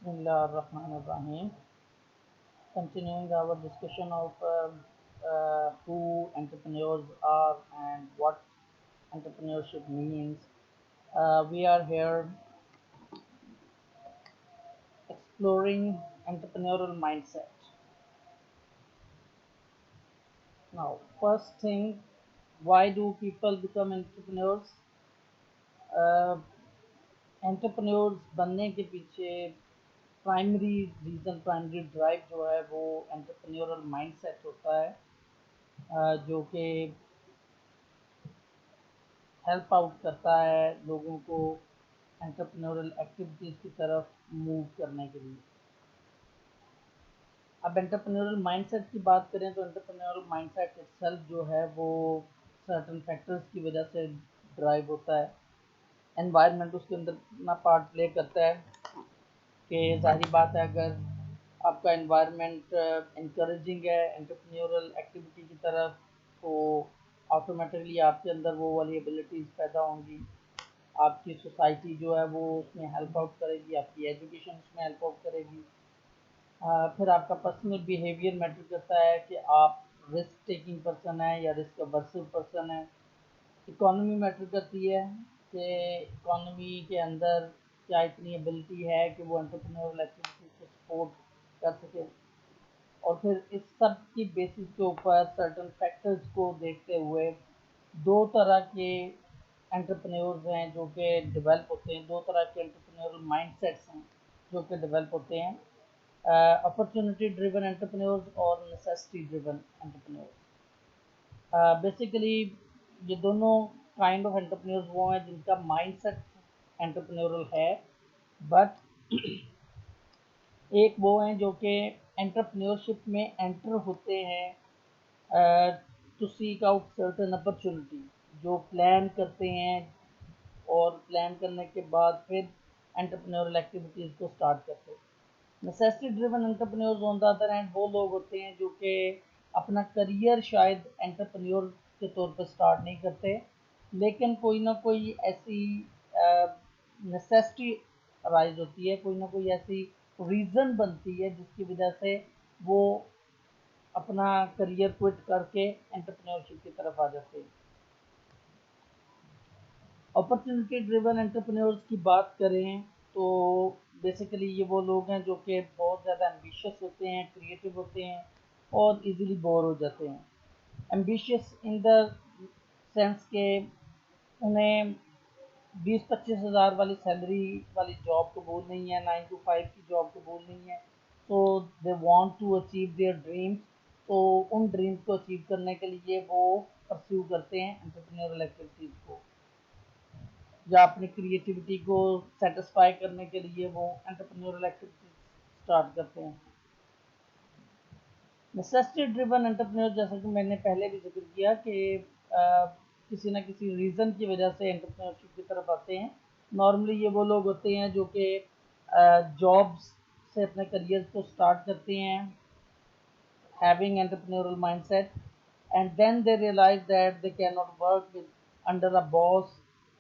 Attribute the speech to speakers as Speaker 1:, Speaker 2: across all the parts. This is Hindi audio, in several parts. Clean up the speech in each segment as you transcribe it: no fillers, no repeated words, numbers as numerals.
Speaker 1: Bismillahirrahmanirrahim. Continuing our discussion of who entrepreneurs are and what entrepreneurship means, we are here exploring entrepreneurial mindset. Now, first thing, why do people become entrepreneurs? Uh, Entrepreneurs बनने के पीछे प्राइमरी रीज़न, प्राइमरी ड्राइव जो है वो एंटरप्रेन्योरल माइंडसेट होता है, जो कि हेल्प आउट करता है लोगों को एंटरप्रेन्योरल एक्टिविटीज़ की तरफ मूव करने के लिए। अब एंटरप्रेन्योरल माइंडसेट की बात करें तो एंटरप्रेन्योरल माइंडसेट इटसेल्फ जो है वो सर्टन फैक्टर्स की वजह से ड्राइव होता है। एनवायरनमेंट उसके अंदर इतना पार्ट प्ले करता है कि जाहिर बात है, अगर आपका एनवायरनमेंट इंकरेजिंग है एंटरप्रेन्योरल एक्टिविटी की तरफ, तो ऑटोमेटिकली आपके अंदर वो वाली एबिलिटीज़ पैदा होंगी। आपकी सोसाइटी जो है वो उसमें हेल्प आउट करेगी, आपकी एजुकेशन उसमें हेल्प आउट करेगी। फिर आपका पर्सनल बिहेवियर मैटर करता है कि आप रिस्क टेकिंग पर्सन है या रिस्क अवर्सिव पर्सन है। इकोनॉमी मैटर करती है कि इकोनॉमी के अंदर क्या इतनी एबिलिटी है कि वो एंटरप्रेन्योरल एक्टिविटी को सपोर्ट कर सके। और फिर इस सब की बेसिस के ऊपर सर्टन फैक्टर्स को देखते हुए दो तरह के एंटरप्रेन्योर्स हैं जो कि डेवलप होते हैं, दो तरह के एंटरप्रेन्योरल माइंडसेट्स हैं जो कि डेवलप होते हैं, अपॉर्चुनिटी ड्रिवन एंटरप्रेन्योर्स और नेसेसिटी ड्रिवन एंटरप्रेन्योर्स। बेसिकली ये दोनों काइंड ऑफ एंटरप्रेन्योर्स वो हैं जिनका माइंडसेट एंटरप्रेन्योरल है, बट एक वो हैं जो कि एंटरप्रेन्योरशिप में एंटर होते हैं to seek out certain opportunity, जो प्लान करते हैं और प्लान करने के बाद फिर एंटरप्रेन्योरल एक्टिविटीज़ को स्टार्ट करते हैं। Necessity driven entrepreneurs on the other hand वो लोग होते हैं जो कि अपना करियर शायद एंटरप्रेन्योर के तौर पर स्टार्ट नहीं करते, लेकिन कोई ना कोई ऐसी नेसेसिटी अराइज होती है, कोई ना कोई ऐसी रीज़न बनती है जिसकी वजह से वो अपना करियर क्विट करके एंटरप्रेन्योरशिप की तरफ आ जाते हैं। अपॉर्चुनिटी ड्रिवन एंटरप्रेन्योर्स की बात करें तो बेसिकली ये वो लोग हैं जो कि बहुत ज़्यादा एम्बिशियस होते हैं, क्रिएटिव होते हैं और इजीली बोर हो जाते हैं। एम्बिशियस इन द सेंस के उन्हें 20-25 हज़ार वाली सैलरी वाली जॉब कबूल नहीं है, 9 to 5 की जॉब कबूल नहीं है, तो they want to achieve their dreams. तो उन ड्रीम्स को अचीव करने के लिए वो परस्यू करते हैं एंटरप्रेन्योरल एक्टिविटीज़ को, या अपनी क्रिएटिविटी को सेटिस्फाई करने के लिए वो एंटरप्रेन्योरल एक्टिविटीज स्टार्ट करते हैं। नेसेसिटी ड्रिवन एंटरप्रेन्योर, जैसा कि मैंने पहले भी जिक्र किया कि किसी ना किसी रीज़न की वजह से एंटरप्रेन्योरशिप की तरफ आते हैं। नॉर्मली ये वो लोग होते हैं जो कि जॉब्स से अपने करियर को स्टार्ट करते हैं having entrepreneurial mindset, and then they realize that they cannot work with under a boss,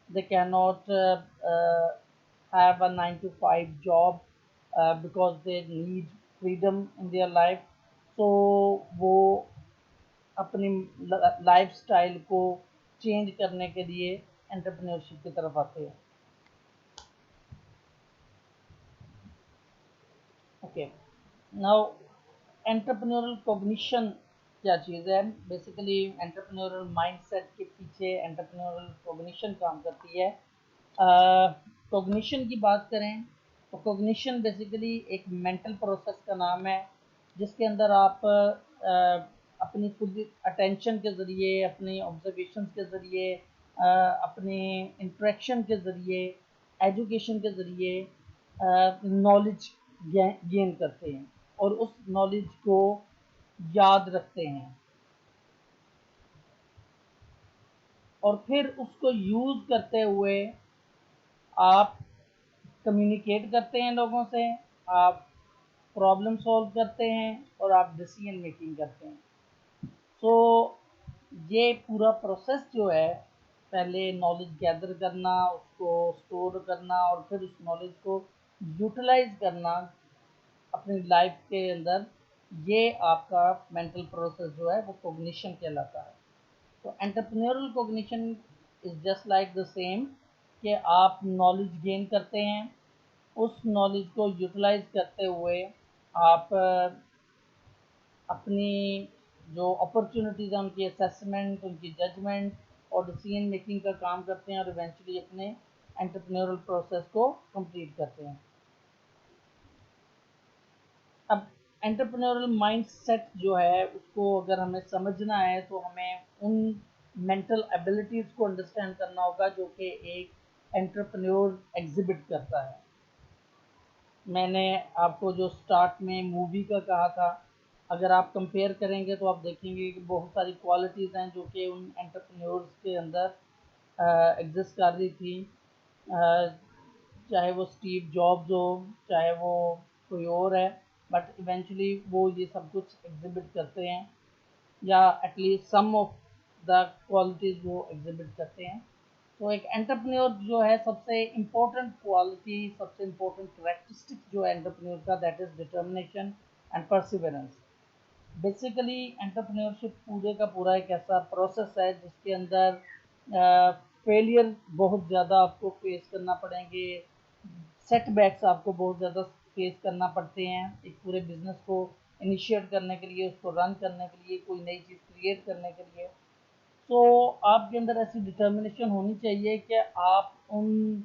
Speaker 1: they cannot have a 9 to 5 job because they need freedom in their life, so वो अपनी लाइफ स्टाइल को चेंज करने के लिए एंटरप्रेन्योरशिप की तरफ आते हैं। ओके, नाउ एंटरप्रेन्योरल कॉग्निशन क्या चीज़ है? बेसिकली एंटरप्रेन्योरल माइंडसेट के पीछे एंटरप्रेन्योरल कॉग्निशन काम करती है। कॉग्निशन की बात करें तो कॉग्निशन बेसिकली एक मेंटल प्रोसेस का नाम है जिसके अंदर आप अपनी खुद अटेंशन के ज़रिए, अपनी ऑब्जर्वेशन के ज़रिए, अपने इंट्रैक्शन के ज़रिए, एजुकेशन के ज़रिए नॉलेज गेन करते हैं और उस नॉलेज को याद रखते हैं और फिर उसको यूज़ करते हुए आप कम्युनिकेट करते हैं लोगों से, आप प्रॉब्लम सॉल्व करते हैं और आप डिसीजन मेकिंग करते हैं। सो ये पूरा प्रोसेस जो है, पहले नॉलेज गैदर करना, उसको स्टोर करना और फिर उस नॉलेज को यूटिलाइज करना अपनी लाइफ के अंदर, ये आपका मेंटल प्रोसेस जो है वो कॉग्निशन कहलाता है। तो entrepreneurial cognition is just like the same, कि आप नॉलेज गेन करते हैं, उस नॉलेज को यूटिलाइज करते हुए आप अपनी जो अपॉर्चुनिटीज़ हैं उनकी असेसमेंट, उनकी जजमेंट और डिसीजन मेकिंग का काम करते हैं और इवेंचुअली अपने एंटरप्रेन्योरल प्रोसेस को कंप्लीट करते हैं। अब एंटरप्रेन्योरल माइंडसेट जो है उसको अगर हमें समझना है तो हमें उन मेंटल एबिलिटीज़ को अंडरस्टैंड करना होगा जो कि एक एंटरप्रेन्योर एग्जिबिट करता है। मैंने आपको जो स्टार्ट में मूवी का कहा था, अगर आप कंपेयर करेंगे तो आप देखेंगे कि बहुत सारी क्वालिटीज़ हैं जो कि उन एंटरप्रेन्योर्स के अंदर एग्जिस्ट कर रही थी। चाहे वो स्टीव जॉब्स हो, चाहे वो कोई और है, बट इवेंचुअली वो ये सब कुछ एग्जिबिट करते हैं, या at least some of the qualities वो एग्जिबिट करते हैं। तो एक एंटरप्रेन्योर जो है सबसे इम्पोर्टेंट क्वालिटी, सबसे इम्पोर्टेंट करेक्टरिस्टिक जो है एंटरप्रेन्योर का, that is determination and perseverance. Basically entrepreneurship पूरे का पूरा एक ऐसा प्रोसेस है जिसके अंदर फेलियर बहुत ज़्यादा आपको फेस करना पड़ेंगे, सेटबैक्स आपको बहुत ज़्यादा फेस करना पड़ते हैं एक पूरे बिजनेस को इनिशिएट करने के लिए, उसको रन करने के लिए, कोई नई चीज़ क्रिएट करने के लिए। तो आपके अंदर ऐसी डिटर्मिनेशन होनी चाहिए कि आप उन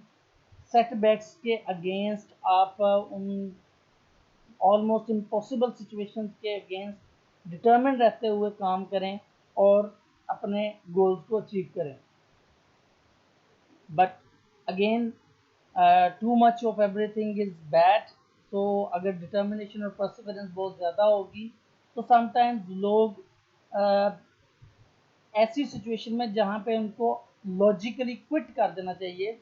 Speaker 1: सेटबैक्स के अगेंस्ट, आप उन ऑलमोस्ट इम्पॉसिबल सिचुएशंस के अगेंस्ट डिटर्मिन रहते हुए काम करें और अपने गोल्स को अचीव करें। But again too much of everything is bad. तो अगर डिटर्मिनेशन और परसिवरेंस बहुत ज़्यादा होगी तो समटाइम्स लोग ऐसी सिचुएशन में जहाँ पे उनको लॉजिकली क्विट कर देना चाहिए।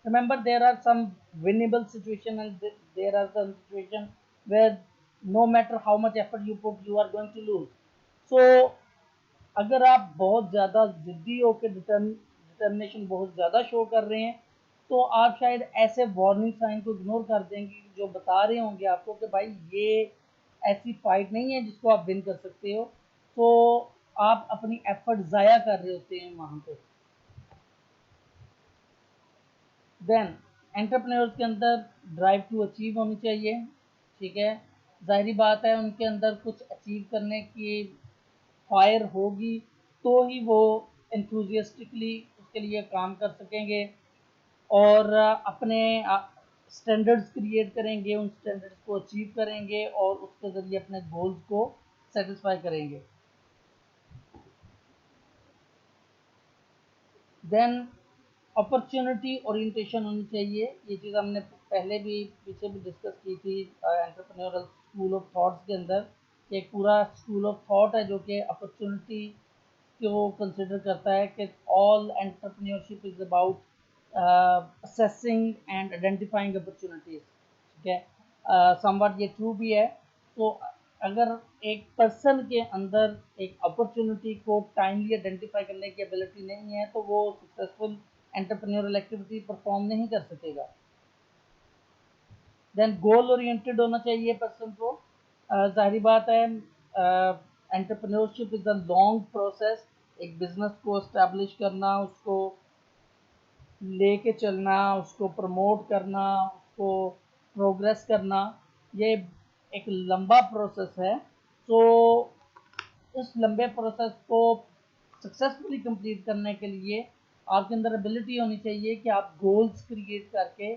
Speaker 1: Remember, there are some winnable situation and there are some situation where no matter how much effort you put, you are going to lose. So अगर आप बहुत ज़्यादा जिद्दी होकर डिटर्मिनेशन बहुत ज़्यादा शो कर रहे हैं तो आप शायद ऐसे वार्निंग साइन को इग्नोर कर देंगे जो बता रहे होंगे आपको कि भाई ये ऐसी फाइट नहीं है जिसको आप विन कर सकते हो। तो आप अपनी एफर्ट ज़ाया कर रहे होते हैं वहाँ पे। देन एंटरप्रेन्योर्स के अंदर ड्राइव टू अचीव होनी चाहिए। ठीक है, जाहिर बात है उनके अंदर कुछ अचीव करने की फायर होगी तो ही वो एंथुजियास्टिकली उसके लिए काम कर सकेंगे और अपने स्टैंडर्ड्स क्रिएट करेंगे, उन स्टैंडर्ड्स को अचीव करेंगे और उसके ज़रिए अपने गोल्स को सेटिस्फाई करेंगे। देन अपॉर्चुनिटी ओरिएंटेशन होनी चाहिए। ये चीज़ हमने पहले भी पीछे भी डिस्कस की थी एंटरप्रेन्योरल स्कूल ऑफ थॉट्स के अंदर। एक पूरा स्कूल ऑफ थॉट है जो कि अपॉर्चुनिटी को कंसिडर करता है कि all entrepreneurship is about assessing and identifying opportunities. ठीक है, समवट ये ट्रू भी है। तो अगर एक पर्सन के अंदर एक अपॉर्चुनिटी को टाइमली आइडेंटिफाई करने की एबिलिटी नहीं है तो वो सक्सेसफुल एंटरप्रेन्योरल एक्टिविटी परफॉर्म नहीं कर सकेगा। देन गोल ओरिएंटेड होना चाहिए पर्सन को। जाहिर बात है entrepreneurship is a long process. एक बिजनेस को इस्टेब्लिश करना, उसको लेके चलना, उसको प्रमोट करना, उसको प्रोग्रेस करना, ये एक लंबा प्रोसेस है। तो इस लंबे प्रोसेस को सक्सेसफुली कंप्लीट करने के लिए आपके अंदर एबिलिटी होनी चाहिए कि आप गोल्स क्रिएट करके,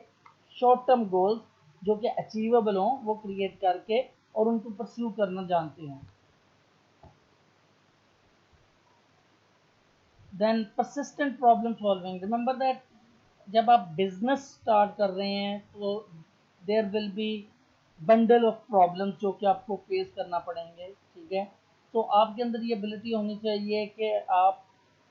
Speaker 1: शॉर्ट टर्म गोल्स जो कि अचीवेबल हों वो क्रिएट करके और उनको परस्यू करना जानते हों। Then persistent problem solving. Remember that जब आप बिजनेस स्टार्ट कर रहे हैं तो there will be bundle of problems जो कि आपको फेस करना पड़ेंगे। ठीक है, तो आपके अंदर ये एबिलिटी होनी चाहिए कि आप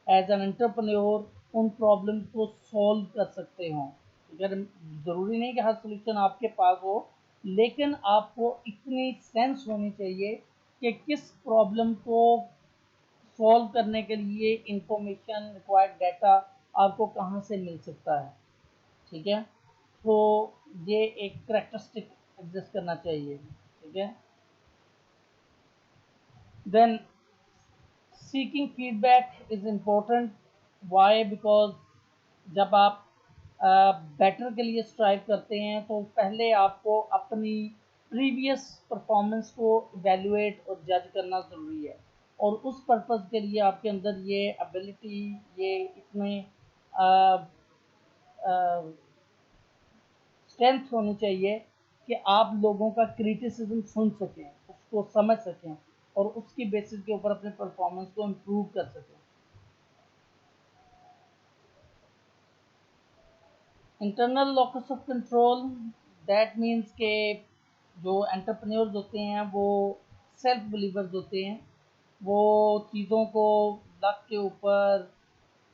Speaker 1: एज एन एंटरप्रेन्योर उन प्रॉब्लम्स को सॉल्व कर सकते हों। ठीक है, ज़रूरी नहीं कि हर सोल्यूशन आपके पास हो, लेकिन आपको इतनी सेंस होनी चाहिए कि किस प्रॉब्लम को सॉल्व करने के लिए इंफॉर्मेशन रिक्वायर्ड, डाटा आपको कहाँ से मिल सकता है। ठीक है, तो ये एक करेक्टरिस्टिक एग्जिस्ट करना चाहिए, ठीक है। Then seeking feedback is important. Why? Because जब आप बेटर के लिए स्ट्राइव करते हैं तो पहले आपको अपनी प्रीवियस परफॉर्मेंस को इवेलुएट और जज करना ज़रूरी है, और उस पर्पज़ के लिए आपके अंदर ये एबिलिटी, ये इसमें स्ट्रेंथ होनी चाहिए कि आप लोगों का क्रिटिसिज्म सुन सकें, उसको समझ सकें और उसकी बेसिस के ऊपर अपने परफॉर्मेंस को इम्प्रूव कर सकें। Internal locus of control, that means के जो एंटरप्रेन्योर्स होते हैं वो सेल्फ बिलीवर्स होते हैं। वो चीज़ों को लक के ऊपर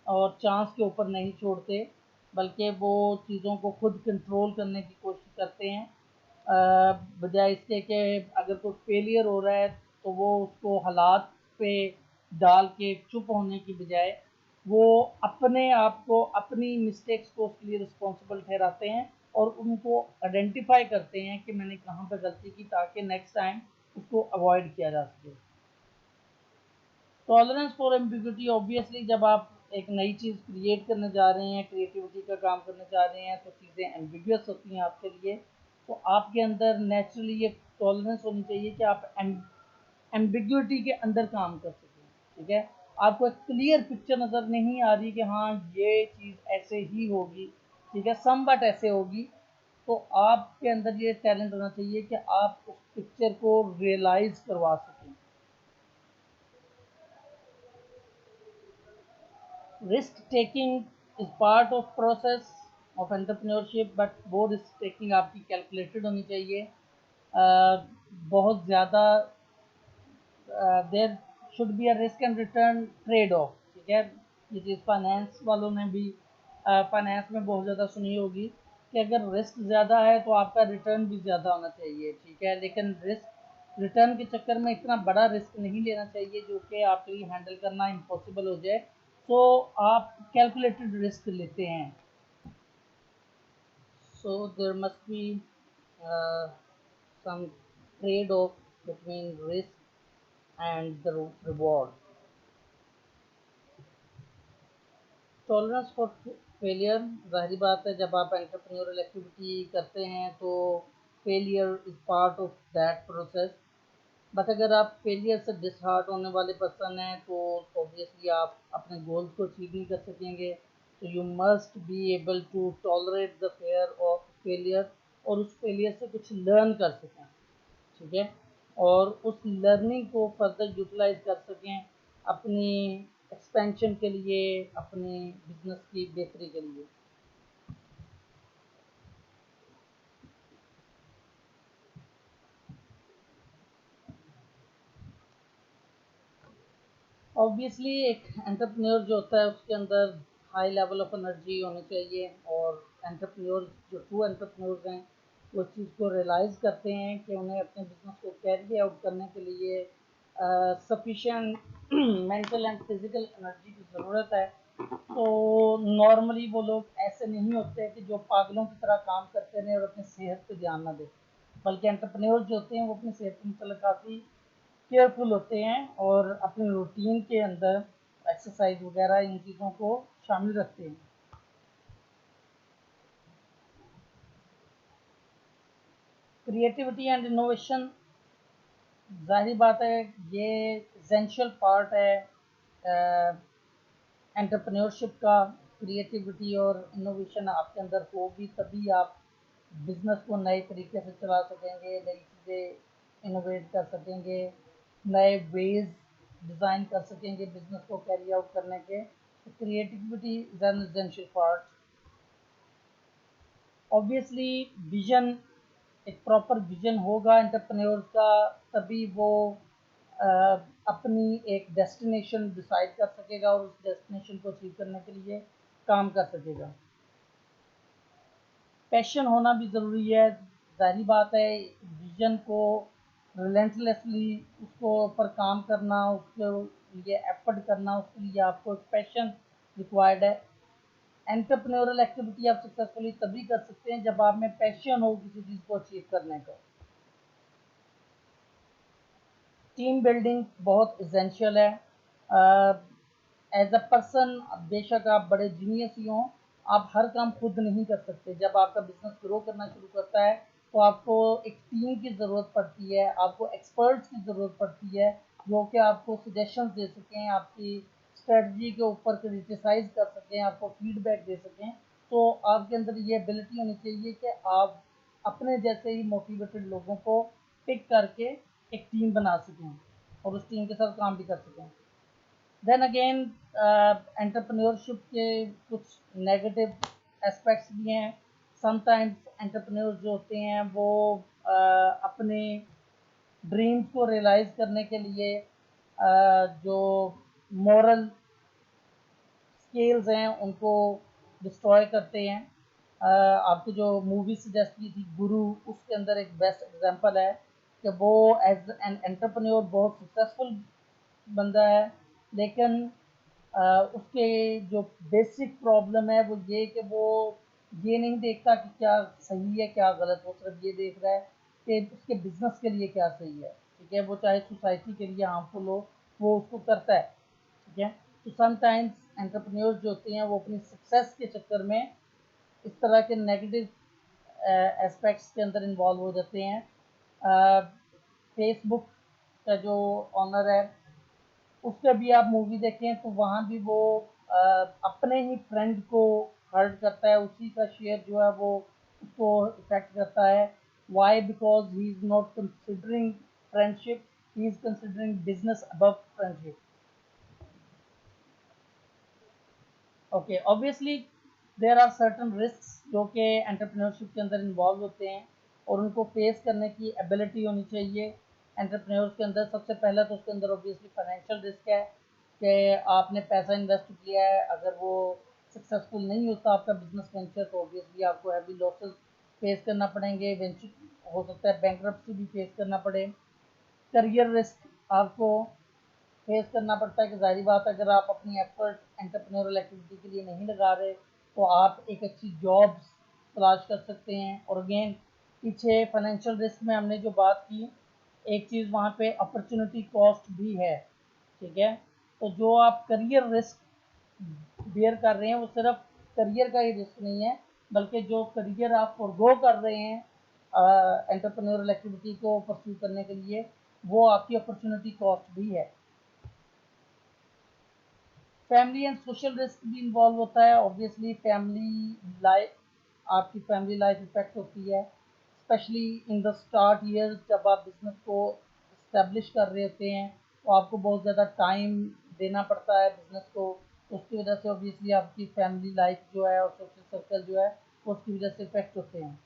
Speaker 1: और चांस के ऊपर नहीं छोड़ते, बल्कि वो चीज़ों को खुद कंट्रोल करने की कोशिश करते हैं, बजाय इसके कि अगर कोई फेलियर हो रहा है तो वो उसको हालात पे डाल के चुप होने की बजाय वो अपने आप को, अपनी मिस्टेक्स को उसके लिए रिस्पॉन्सिबल ठहराते हैं और उनको आइडेंटिफाई करते हैं कि मैंने कहाँ पर गलती की, ताकि नेक्स्ट टाइम उसको अवॉइड किया जा सके। टॉलरेंस फॉर एम्बिग्यूटी, ऑब्वियसली जब आप एक नई चीज़ क्रिएट करने जा रहे हैं, क्रिएटिविटी का काम करने जा रहे हैं, तो चीज़ें एम्बिगुअस होती हैं आपके लिए, तो आपके अंदर नेचुरली ये टॉलरेंस होनी चाहिए कि आप एम्बिग्यूटी के अंदर काम कर सकें, ठीक है। आपको एक क्लियर पिक्चर नज़र नहीं आ रही कि हाँ ये चीज़ ऐसे ही होगी, ठीक है, सम बट ऐसे होगी, तो आपके अंदर ये टैलेंट होना चाहिए कि आप उस पिक्चर को रियलाइज करवा सकें। Risk taking is part of process of entrepreneurship, but वो रिस्क टेकिंग आपकी कैलकुलेटेड होनी चाहिए। बहुत ज़्यादा there should be a risk and return trade off, ठीक है। ये चीज़ फाइनेंस वालों ने भी फाइनेंस में बहुत ज़्यादा सुनी होगी कि अगर रिस्क ज़्यादा है तो आपका रिटर्न भी ज़्यादा होना चाहिए, ठीक है, लेकिन रिस्क रिटर्न के चक्कर में इतना बड़ा रिस्क नहीं लेना चाहिए जो कि आपके लिए हैंडल करना इम्पॉसिबल हो जाए, तो आप कैलकुलेटेड रिस्क लेते हैं। So there must be some trade-off between risk and the reward. Tolerance for failure, जाहिर बात है जब आप एंटरप्रेन्योरल एक्टिविटी करते हैं तो failure is part of that process. But अगर आप फेलियर से डिसहार्ट होने वाले पर्सन हैं तो ऑब्वियसली आप अपने गोल्स को अचीव नहीं कर सकेंगे। तो you must be able to tolerate the fear of failure, और उस फेलियर से कुछ लर्न कर सकें, ठीक है, और उस लर्निंग को फर्दर यूटिलाइज कर सकें अपनी एक्सपेंशन के लिए, अपने बिजनेस की बेहतरी के लिए। ऑब्वियसली एक एंटरप्रेन्योर जो होता है उसके अंदर हाई लेवल ऑफ एनर्जी होनी चाहिए, और एंटरप्रेन्योर जो ट्रू एंटरप्रेन्योर्स हैं वो इस चीज़ को रियलाइज़ करते हैं कि उन्हें अपने बिजनेस को कैरी आउट करने के लिए sufficient mental and physical energy की ज़रूरत है। तो नॉर्मली वो लोग ऐसे नहीं होते कि जो पागलों की तरह काम करते रहें और अपनी सेहत पे ध्यान ना दें, बल्कि एंटरप्रेन्योर जो होते हैं वो अपनी सेहत के मतलब काफ़ी केयरफुल होते हैं और अपने रूटीन के अंदर एक्सरसाइज वगैरह इन चीज़ों को शामिल रखते हैं। क्रिएटिविटी एंड इनोवेशन, जाहिर बात है ये एसेंशियल पार्ट है एंटरप्रेन्योरशिप का। क्रिएटिविटी और इनोवेशन आपके अंदर होगी तभी आप बिजनेस को नए तरीके से चला सकेंगे, नई चीज़ें इनोवेट कर सकेंगे, नए वेज डिज़ाइन कर सकेंगे बिजनेस को कैरी आउट करने के। Creativity is an essential part. Obviously vision, एक प्रॉपर विजन होगा एंटरप्रेन्योर का, तभी वो अ, अपनी एक डेस्टिनेशन डिसाइड कर सकेगा और उस डेस्टिनेशन को अचीव करने के लिए काम कर सकेगा। पैशन होना भी ज़रूरी है, जाहिर बात है विजन को रिलेंटलेसली उसको पर काम करना, उसके लिए एफर्ट करना, उसके लिए आपको एक पैशन रिक्वायर्ड है। एंटरप्रेन्योरल एक्टिविटी आप सक्सेसफुली तभी कर सकते हैं जब आप में पैशन हो किसी चीज़ को अचीव करने का। टीम बिल्डिंग बहुत इसेंशियल है। एज अ पर्सन, बेशक आप बड़े जीनियस ही हों, आप हर काम खुद नहीं कर सकते। जब आपका बिजनेस ग्रो करना शुरू करता है तो आपको एक टीम की ज़रूरत पड़ती है, आपको एक्सपर्ट्स की ज़रूरत पड़ती है जो कि आपको सजेशंस दे सकें, आपकी स्ट्रेटजी के ऊपर क्रिटिसाइज कर सकें, आपको फीडबैक दे सकें। तो आपके अंदर ये एबिलिटी होनी चाहिए कि आप अपने जैसे ही मोटिवेटेड लोगों को पिक करके एक टीम बना सकें और उस टीम के साथ काम भी कर सकें। देन अगेन एंटरप्रेन्योरशिप के कुछ नेगेटिव एस्पेक्ट्स भी हैं। समटाइम्स एंटरप्रेन्योर जो होते हैं वो अपने ड्रीम्स को रियलाइज करने के लिए जो मॉरल स्केल्स हैं उनको डिस्ट्रॉय करते हैं। आपको जो मूवी सजेस्ट की थी गुरु, उसके अंदर एक बेस्ट एग्जांपल है कि वो एज एन एंटरप्रेन्योर बहुत सक्सेसफुल बंदा है, लेकिन उसके जो बेसिक प्रॉब्लम है वो ये कि वो ये नहीं देखता कि क्या सही है क्या गलत, वो सिर्फ ये देख रहा है कि उसके बिजनेस के लिए क्या सही है। ठीक है, वो चाहे सोसाइटी के लिए हार्मफुल हो वो उसको करता है। ठीक है, तो समटाइम्स एंटरप्रेन्योर्स जो होते हैं वो अपनी सक्सेस के चक्कर में इस तरह के नेगेटिव एस्पेक्ट्स के अंदर इन्वॉल्व हो जाते हैं। फेसबुक का जो ऑनर है उसका भी आप मूवी देखें तो वहाँ भी वो अपने ही फ्रेंड को हर्ट करता है, उसी का शेयर जो है वो उसको इफेक्ट करता है। Why? Because he is not considering friendship, he is considering business above friendship. Okay, obviously there are certain risk जो कि एंटरप्रेन्योरशिप के अंदर इन्वॉल्व होते हैं और उनको फेस करने की एबिलिटी होनी चाहिए एंटरप्रेन्योर्स के अंदर। सबसे पहला तो उसके अंदर ऑब्वियसली फाइनेंशियल रिस्क है कि आपने पैसा इन्वेस्ट किया है, अगर वो सक्सेसफुल नहीं होता आपका बिजनेस वेंचर तो ऑब्वियसली आपको हैवी लॉसेस फेस करना पड़ेंगे, हो सकता है बैंकरप्सी भी फेस करना पड़े। करियर रिस्क आपको फेस करना पड़ता है कि जाहिर बात है अगर आप अपनी एफर्ट एंटरप्रेन्योरल एक्टिविटी के लिए नहीं लगा रहे तो आप एक अच्छी जॉब तलाश कर सकते हैं। और अगेन पीछे फाइनेंशियल रिस्क में हमने जो बात की, एक चीज़ वहाँ पे अपॉर्चुनिटी कॉस्ट भी है। ठीक है, तो जो आप करियर रिस्क बेयर कर रहे हैं वो सिर्फ करियर का ही रिस्क नहीं है, बल्कि जो करियर आप फॉरगो कर रहे हैं एंटरप्रेन्योरल एक्टिविटी को परस्यू करने के लिए, वो आपकी अपॉर्चुनिटी कॉस्ट भी है। फैमिली एंड सोशल रिस्क भी इन्वॉल्व होता है। ऑब्वियसली फैमिली लाइफ, आपकी फैमिली लाइफ इफेक्ट होती है, specially in the start years जब आप बिजनेस को इस्टेब्लिश कर रहे होते हैं तो आपको बहुत ज़्यादा टाइम देना पड़ता है बिजनेस को। तो उसकी वजह से ऑब्वियसली आपकी फैमिली लाइफ जो है और सोशल सर्कल जो है वो उसकी वजह से इफेक्ट होते हैं।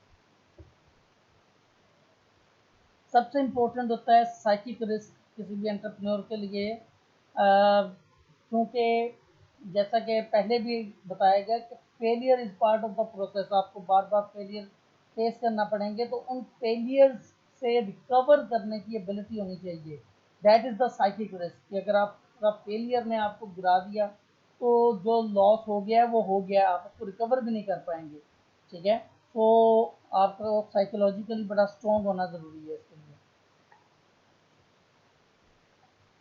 Speaker 1: सबसे इम्पोर्टेंट होता है साइकिक रिस्क किसी भी एंटरप्रेन्योर के लिए, क्योंकि जैसा कि पहले भी बताया गया कि failure is part of the process, आपको बार बार फेलियर फेस करना पड़ेंगे, तो उन फेलियर्स से रिकवर करने की एबिलिटी होनी चाहिए। That is the psychic risk कि अगर आपका फेलियर ने आपको गिरा दिया तो जो लॉस हो गया है वो हो गया, आप उसको रिकवर भी नहीं कर पाएंगे। ठीक है, तो आपको साइकोलॉजिकली बड़ा स्ट्रॉन्ग होना ज़रूरी है इसके लिए।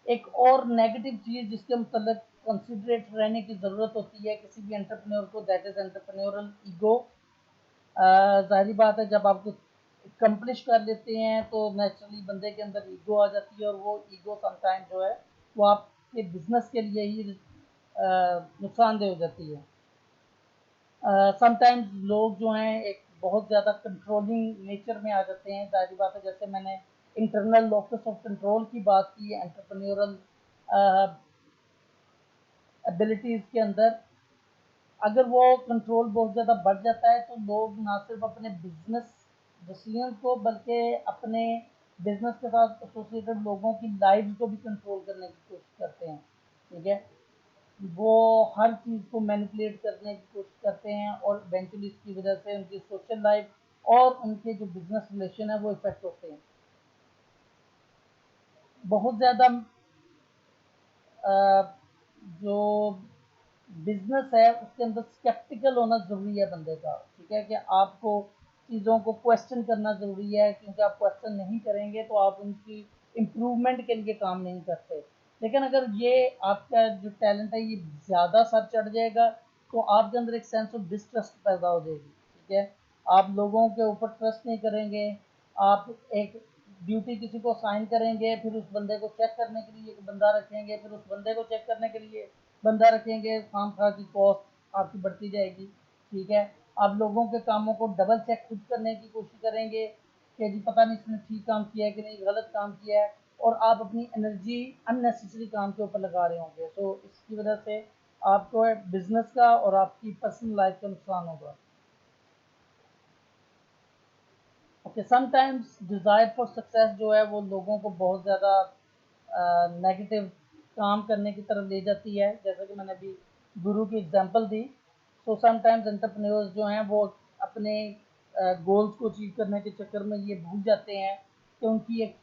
Speaker 1: एक और नेगेटिव चीज़ जिसके मतलब कंसिडरेट रहने की ज़रूरत होती है किसी भी एंटरप्रेन्योर को, दैट इज़ एंटरप्रेन्योरल ईगो। जाहिर बात है जब आप कुछ कंप्लिश कर लेते हैं तो नेचुरली बंदे के अंदर ईगो आ जाती है और वो ईगो समटाइम जो है वो आपके बिजनेस के लिए ही नुकसानदेह हो जाती है। समटाइम्स लोग जो हैं एक बहुत ज़्यादा कंट्रोलिंग नेचर में आ जाते हैं। जाहिर बात है जैसे मैंने इंटरनल लोकस ऑफ कंट्रोल की बात की है एंटरप्रेन्योरल एबिलिटीज़ के अंदर, अगर वो कंट्रोल बहुत ज़्यादा बढ़ जाता है तो लोग ना सिर्फ अपने बिजनेस डिसीजन को बल्कि अपने बिजनेस के साथ एसोसिएटेड लोगों की लाइफ को भी कंट्रोल करने की कोशिश करते हैं। ठीक है, वो हर चीज़ को मैनिपुलेट करने की कोशिश करते हैं और इवेंचुअली इसकी वजह से उनकी सोशल लाइफ और उनके जो बिजनेस रिलेशन है वो इफेक्ट होते हैं। बहुत ज़्यादा जो बिजनेस है उसके अंदर स्केप्टिकल होना ज़रूरी है बंदे का, ठीक है, कि आपको चीज़ों को क्वेश्चन करना ज़रूरी है, क्योंकि आप क्वेश्चन नहीं करेंगे तो आप उनकी इम्प्रूवमेंट के लिए काम नहीं करते। लेकिन अगर ये आपका जो टैलेंट है ये ज़्यादा सर चढ़ जाएगा तो आपके अंदर एक सेंस ऑफ डिस्ट्रस्ट पैदा हो जाएगी, ठीक है, आप लोगों के ऊपर ट्रस्ट नहीं करेंगे, आप एक ड्यूटी किसी को साइन करेंगे, फिर उस बंदे को चेक करने के लिए एक बंदा रखेंगे, फिर उस बंदे को चेक करने के लिए बंदा रखेंगे, खाम खा की कॉस्ट आपकी बढ़ती जाएगी, ठीक है, आप लोगों के कामों को डबल चेक खुद करने की कोशिश करेंगे कि जी पता नहीं इसने ठीक काम किया है कि नहीं, गलत काम किया है, और आप अपनी एनर्जी अननेसेसरी काम के ऊपर लगा रहे होंगे, तो इसकी वजह से आपको बिजनेस का और आपकी पर्सनल लाइफ का नुकसान होगा। Okay, sometimes desire for success जो है वो लोगों को बहुत ज़्यादा नेगेटिव काम करने की तरफ ले जाती है, जैसा कि मैंने अभी गुरु की एग्जांपल दी। सो समटाइम्स एंटरप्रेन्योर्स जो हैं वो अपने गोल्स को अचीव करने के चक्कर में ये भूल जाते हैं कि उनकी एक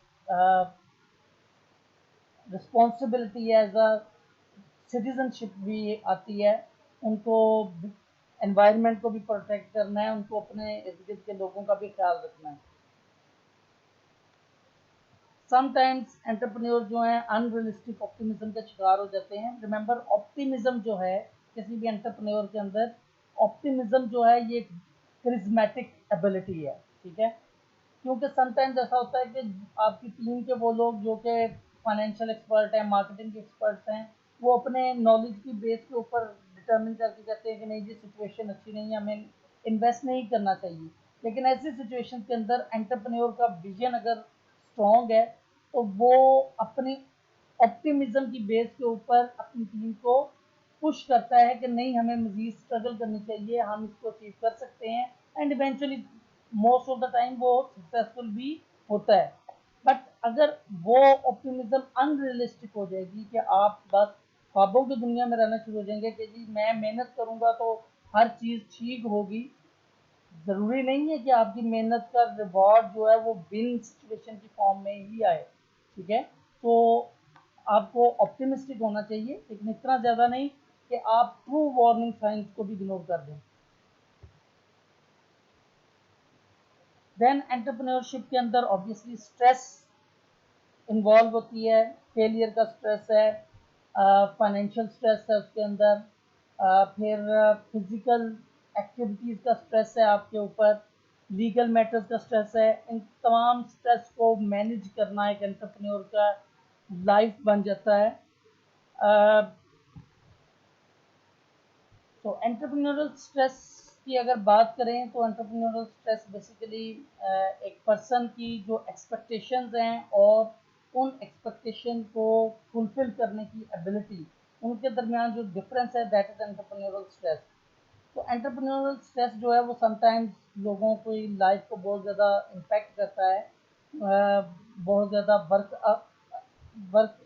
Speaker 1: रिस्पॉन्सिबिलिटी है, एज अ सिटीजनशिप भी आती है, उनको एनवायरनमेंट को भी प्रोटेक्ट करना है, उनको अपने इर्द गिर्द के लोगों का भी ख्याल रखना है। समटाइम्स एंटरप्रेन्योर जो हैं अनरियलिस्टिक ऑप्टिमिज्म का शिकार हो जाते हैं। रिमेंबर, ऑप्टिमिज्म जो है किसी भी एंटरप्रेन्योर के अंदर, ऑप्टिमिज्म जो है ये करिज्मेटिक एबिलिटी है, ठीक है, क्योंकि समटाइम्स ऐसा होता है कि आपकी टीम के वो लोग जो कि फाइनेंशियल एक्सपर्ट हैं, मार्केटिंग के एक्सपर्ट्स हैं, वो अपने नॉलेज की बेस के ऊपर डिटर्मिन करके कहते हैं कि नहीं जी सिचुएशन अच्छी नहीं है, हमें इन्वेस्ट नहीं करना चाहिए। लेकिन ऐसी सिचुएशन के अंदर एंटरप्रेन्योर का विजन अगर स्ट्रॉन्ग है तो वो अपनी ऑप्टिमिज्म की बेस के ऊपर अपनी टीम को पुश करता है कि नहीं हमें मजीद स्ट्रगल करनी चाहिए, हम इसको अचीव कर सकते हैं, and eventually most of the time वो सक्सेसफुल भी होता है। बट अगर वो ऑप्टिमिज्म अनरियलिस्टिक हो जाएगी कि आप बस ख्वाबों की दुनिया में रहना शुरू हो जाएंगे कि जी मैं मेहनत करूंगा तो हर चीज़ ठीक होगी, ज़रूरी नहीं है कि आपकी मेहनत का रिवॉर्ड जो है वो विन सिचुएशन की फॉर्म में ही आए, ठीक है, तो आपको ऑप्टिमिस्टिक होना चाहिए, लेकिन इतना ज़्यादा नहीं कि आप ट्रू वार्निंग साइंस को भी इग्नोर कर दें। देन एंटरप्रेन्योरशिप के अंदर ऑब्वियसली स्ट्रेस इन्वॉल्व होती है, फेलियर का स्ट्रेस है, फाइनेंशियल स्ट्रेस है उसके अंदर, फिर फिजिकल एक्टिविटीज़ का स्ट्रेस है आपके ऊपर, लीगल मैटर्स का स्ट्रेस है। इन तमाम स्ट्रेस को मैनेज करना एक एंटरप्रेन्योर का लाइफ बन जाता है। तो एंटरप्रेन्योरल स्ट्रेस की अगर बात करें तो एंटरप्रेन्योरल स्ट्रेस बेसिकली एक पर्सन की जो एक्सपेक्टेशंस हैं और उन एक्सपेक्टेशन को फुलफिल करने की एबिलिटी, उनके दरमियान जो डिफरेंस है दैट इज एंटरप्रेन्योरल स्ट्रेस। तो एंटरप्रेन्योरल स्ट्रेस जो है वो समटाइम्स लोगों की लाइफ को बहुत ज़्यादा इम्पेक्ट करता है, बहुत ज़्यादा वर्क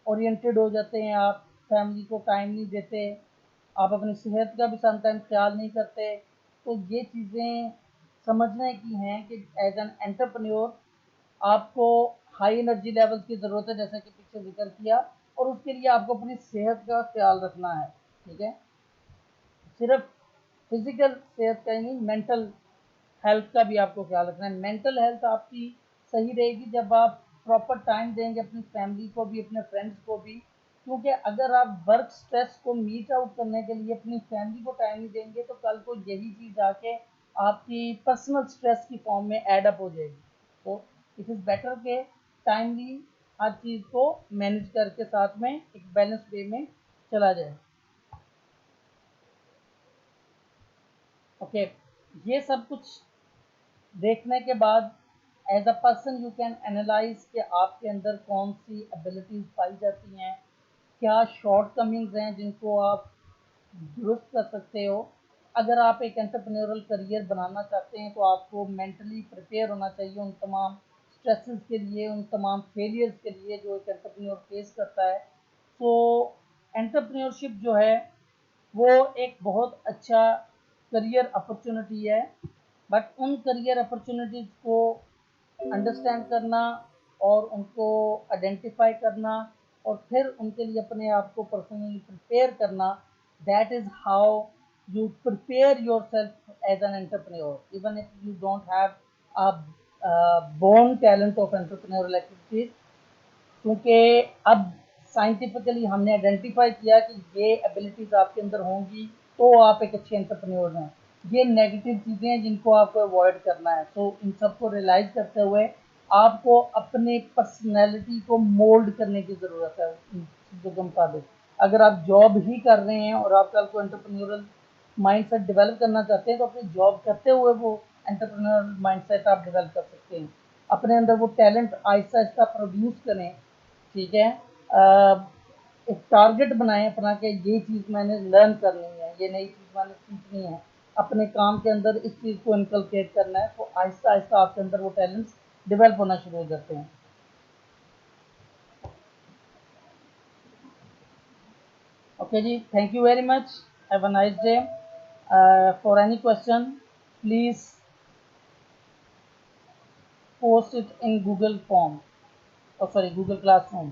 Speaker 1: ओरिएंटेड हो जाते हैं आप, फैमिली को टाइम नहीं देते, आप अपनी सेहत का भी समटाइम ख्याल नहीं करते। तो ये चीज़ें समझने की हैं कि एज एन एंटरप्रेन्योर आपको हाई एनर्जी लेवल्स की ज़रूरत है, जैसा कि पीछे जिक्र किया, और उसके लिए आपको अपनी सेहत का ख्याल रखना है, ठीक है, सिर्फ फिजिकल सेहत का ही नहीं, मेंटल हेल्थ का भी आपको ख्याल रखना है। मेंटल हेल्थ आपकी सही रहेगी जब आप प्रॉपर टाइम देंगे अपनी फैमिली को भी, अपने फ्रेंड्स को भी, क्योंकि अगर आप वर्क स्ट्रेस को मीट आउट करने के लिए अपनी फैमिली को टाइम नहीं देंगे तो कल को यही चीज़ आके आपकी पर्सनल स्ट्रेस की फॉर्म में एड अप हो जाएगी। तो इट इज़ बेटर के टाइमली हर चीज़ को मैनेज करके साथ में एक बैलेंस वे में चला जाए। ओके, ये सब कुछ देखने के बाद as a person you can analyse कि आपके अंदर कौन सी एबिलिटीज़ पाई जाती हैं, क्या शॉर्ट कमिंग्स हैं जिनको आप दुरुस्त कर सकते हो। अगर आप एक एंटरप्रेन्योरल करियर बनाना चाहते हैं तो आपको मेंटली प्रिपेयर होना चाहिए उन तमाम स्ट्रेसेस के लिए, उन तमाम फेलियर्स के लिए जो एक एंटरप्रेन्योर फेस करता है। तो एंटरप्रेन्योरशिप जो है वो एक बहुत अच्छा करियर अपॉर्चुनिटी है, बट उन करियर अपॉर्चुनिटीज़ को अंडरस्टैंड करना और उनको आइडेंटिफाई करना और फिर उनके लिए अपने आप को पर्सनली प्रिपेयर करना, that is how you prepare yourself as an entrepreneur even if you don't have born talent of entrepreneurial activities, क्योंकि अब साइंटिफिकली हमने आइडेंटिफाई किया कि ये एबिलिटीज़ आपके अंदर होंगी तो आप एक अच्छे एंटरप्रेन्योर हैं। ये नेगेटिव चीज़ें हैं जिनको आपको अवॉइड करना है। तो इन सबको रियलाइज करते हुए आपको अपने पर्सनैलिटी को मोल्ड करने की ज़रूरत है इन चीज़ों के मुताबिक। अगर आप जॉब ही कर रहे हैं और आप कल को एंटरप्रेन्योरल माइंडसेट डेवलप करना चाहते हैं तो अपनी जॉब करते हुए वो एंटरप्रेन्योरल माइंडसेट आप डेवलप कर सकते हैं। अपने अंदर वो टैलेंट आहिस्ता आहिस्ता प्रोड्यूस करें, ठीक है। एक टारगेट बनाएं अपना कि ये चीज़ मैंने लर्न करनी है, ये नई चीज़ मैंने सीखनी है, अपने काम के अंदर इस चीज़ को इनकलकेट करना है, तो आहिस्ता आहिस्ता आपके अंदर वो टैलेंट्स डेवलप होना शुरू हो जाते हैं। Okay ji, thank you very much, have a nice day. For any question please post it in Google form, or sorry, Google Classroom.